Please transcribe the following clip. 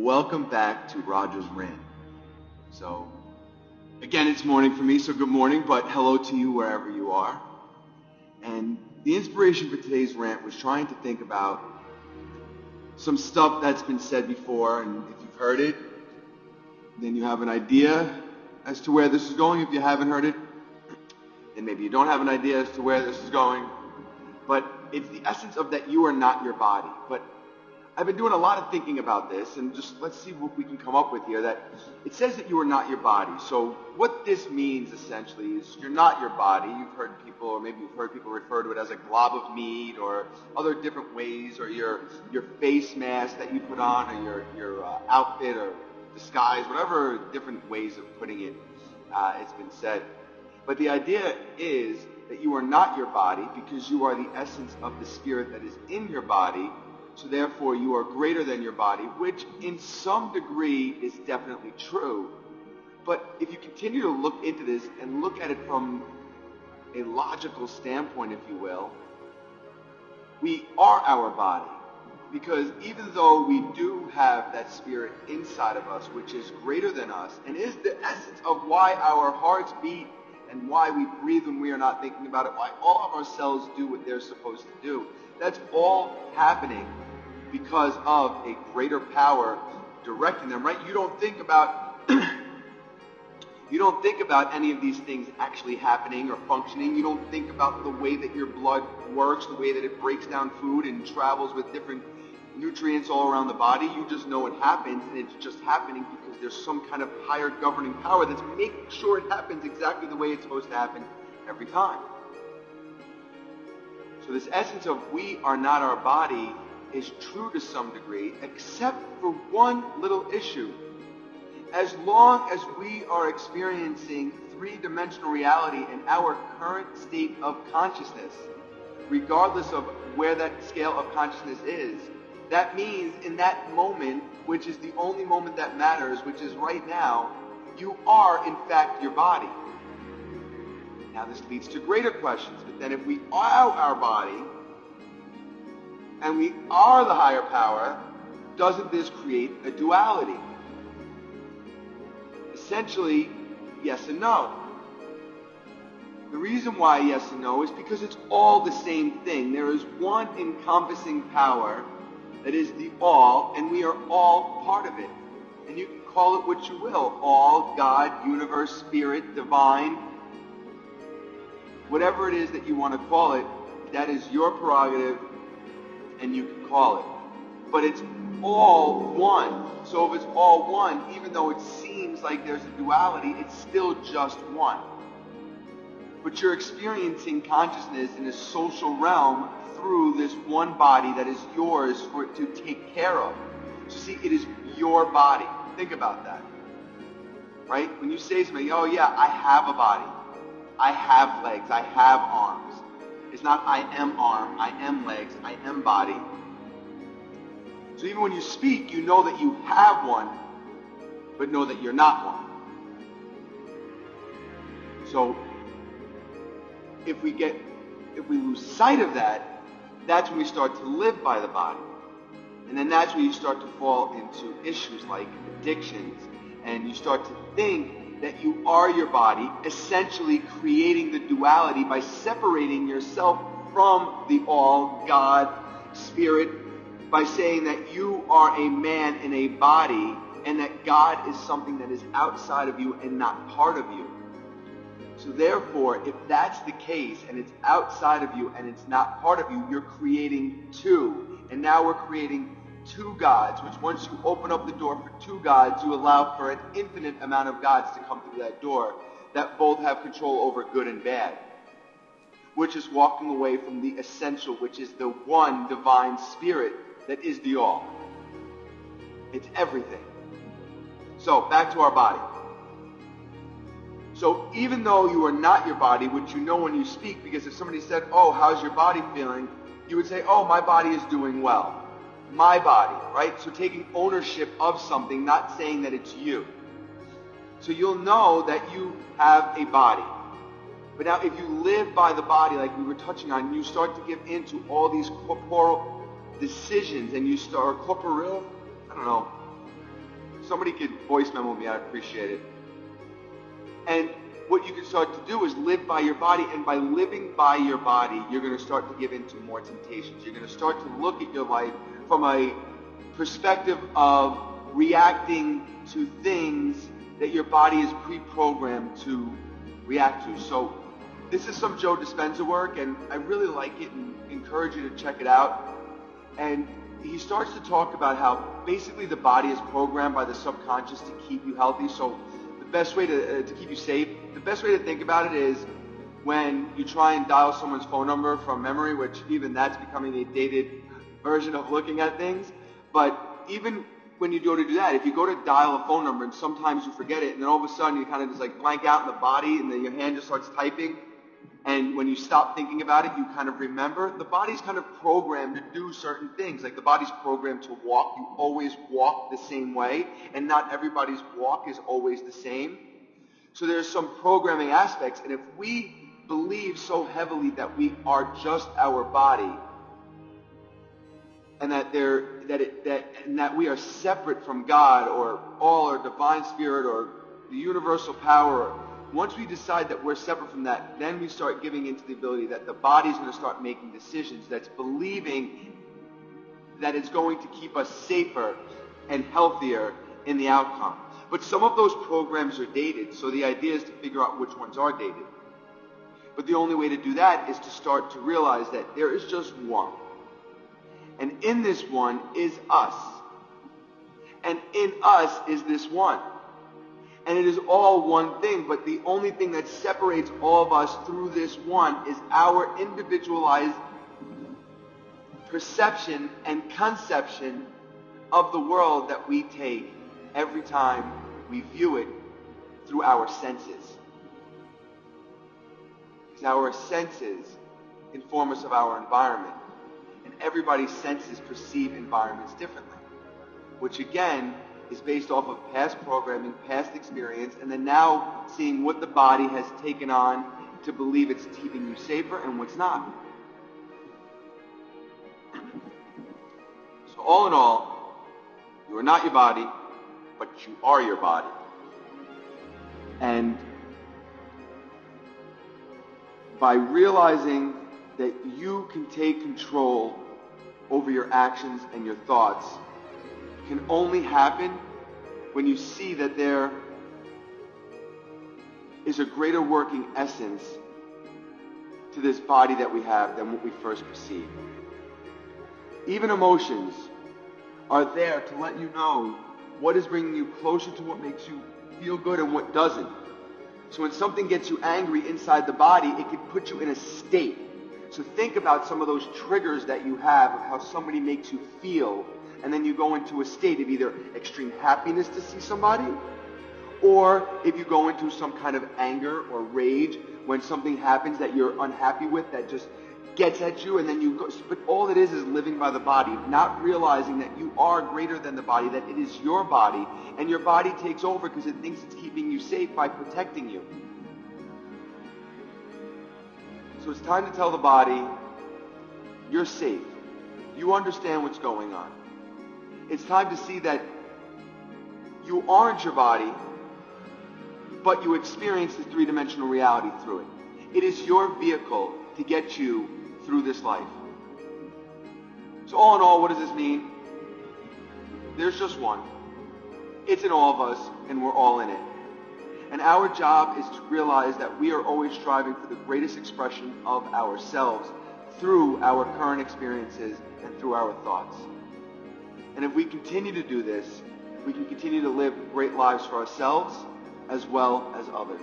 Welcome back to Roger's Rant. So, again, it's morning for me, so good morning, but hello to you wherever you are. And the inspiration for today's rant was trying to think about some stuff that's been said before, and if you've heard it, then you have an idea as to where this is going. If you haven't heard it, then maybe you don't have an idea as to where this is going. But it's the essence of that you are not your body. But I've been doing a lot of thinking about this, and just let's see what we can come up with here. That it says that you are not your body. So what this means essentially is you're not your body. You've heard people, or maybe you've heard people refer to it as a glob of meat, or other different ways, or your face mask that you put on, or your outfit or disguise, whatever different ways of putting it. It's been said. But the idea is that you are not your body because you are the essence of the spirit that is in your body. So therefore, you are greater than your body, which in some degree is definitely true. But if you continue to look into this and look at it from a logical standpoint, if you will, we are our body. Because even though we do have that spirit inside of us, which is greater than us, and is the essence of why our hearts beat and why we breathe when we are not thinking about it, why all of our cells do what they're supposed to do, that's all happening because of a greater power directing them, right? You don't think about any of these things actually happening or functioning. You don't think about the way that your blood works, the way that it breaks down food and travels with different nutrients all around the body. You just know it happens, and it's just happening because there's some kind of higher governing power that's making sure it happens exactly the way it's supposed to happen every time. So this essence of we are not our body is true to some degree, except for one little issue. As long as we are experiencing three-dimensional reality in our current state of consciousness, regardless of where that scale of consciousness is, that means in that moment, which is the only moment that matters, which is right now, you are in fact your body. Now this leads to greater questions, but then if we are our body, and we are the higher power, doesn't this create a duality? Essentially, yes and no. The reason why yes and no is because it's all the same thing. There is one encompassing power that is the all, and we are all part of it. And you can call it what you will. All, God, universe, spirit, divine, whatever it is that you want to call it, that is your prerogative, and you can call it. But it's all one. So if it's all one, even though it seems like there's a duality, it's still just one. But you're experiencing consciousness in a social realm through this one body that is yours for it to take care of. So see, it is your body. Think about that. Right? When you say to me, oh yeah, I have a body. I have legs. I have arms. It's not I am arm, I am legs, I am body. So even when you speak, you know that you have one, but know that you're not one. So if we lose sight of that, that's when we start to live by the body. And then that's when you start to fall into issues like addictions, and you start to think that you are your body, essentially creating the duality by separating yourself from the all, God, spirit, by saying that you are a man in a body, and that God is something that is outside of you and not part of you. So therefore, if that's the case, and it's outside of you and it's not part of you, you're creating two. And now we're creating two gods, which once you open up the door for two gods, you allow for an infinite amount of gods to come through that door that both have control over good and bad, which is walking away from the essential, which is the one divine spirit that is the all. It's everything. So back to our body. So even though you are not your body, which you know when you speak, because if somebody said, oh, how's your body feeling? You would say, oh, my body is doing well. My body, right? So taking ownership of something, not saying that it's you. So you'll know that you have a body. But now if you live by the body, like we were touching on, you start to give into all these corporeal decisions, and you start corporeal, I don't know, somebody could voice memo me, I'd appreciate it. And what you can start to do is live by your body, and by living by your body, you're going to start to give into more temptations. You're going to start to look at your life from a perspective of reacting to things that your body is pre-programmed to react to. So this is some Joe Dispenza work, and I really like it and encourage you to check it out. And he starts to talk about how basically the body is programmed by the subconscious to keep you healthy. So the best way to keep you safe, the best way to think about it is when you try and dial someone's phone number from memory, which even that's becoming a dated version of looking at things. But even when you go to do that, if you go to dial a phone number and sometimes you forget it, and then all of a sudden you kind of just like blank out in the body, and then your hand just starts typing, and when you stop thinking about it, you kind of remember. The body's kind of programmed to do certain things. Like the body's programmed to walk. You always walk the same way, and not everybody's walk is always the same. So there's some programming aspects, and if we believe so heavily that we are just our body, and that we are separate from God or all or divine spirit or the universal power, once we decide that we're separate from that, then we start giving into the ability that the body's going to start making decisions, that's believing that it's going to keep us safer and healthier in the outcome. But some of those programs are dated, so the idea is to figure out which ones are dated. But the only way to do that is to start to realize that there is just one. And in this one is us. And in us is this one. And it is all one thing, but the only thing that separates all of us through this one is our individualized perception and conception of the world that we take every time we view it through our senses. Because our senses inform us of our environment, and everybody's senses perceive environments differently, which again is based off of past programming, past experience, and then now seeing what the body has taken on to believe it's keeping you safer and what's not. So all in all, you are not your body, but you are your body. And by realizing that you can take control over your actions and your thoughts can only happen when you see that there is a greater working essence to this body that we have than what we first perceive. Even emotions are there to let you know what is bringing you closer to what makes you feel good and what doesn't. So when something gets you angry inside the body, it can put you in a state. So think about some of those triggers that you have of how somebody makes you feel, and then you go into a state of either extreme happiness to see somebody, or if you go into some kind of anger or rage when something happens that you're unhappy with, that just gets at you, and then you go. But all it is living by the body, not realizing that you are greater than the body, that it is your body, and your body takes over because it thinks it's keeping you safe by protecting you. So it's time to tell the body, you're safe. You understand what's going on. It's time to see that you aren't your body, but you experience the three-dimensional reality through it. It is your vehicle to get you through this life. So all in all, what does this mean? There's just one. It's in all of us, and we're all in it. And our job is to realize that we are always striving for the greatest expression of ourselves through our current experiences and through our thoughts. And if we continue to do this, we can continue to live great lives for ourselves as well as others.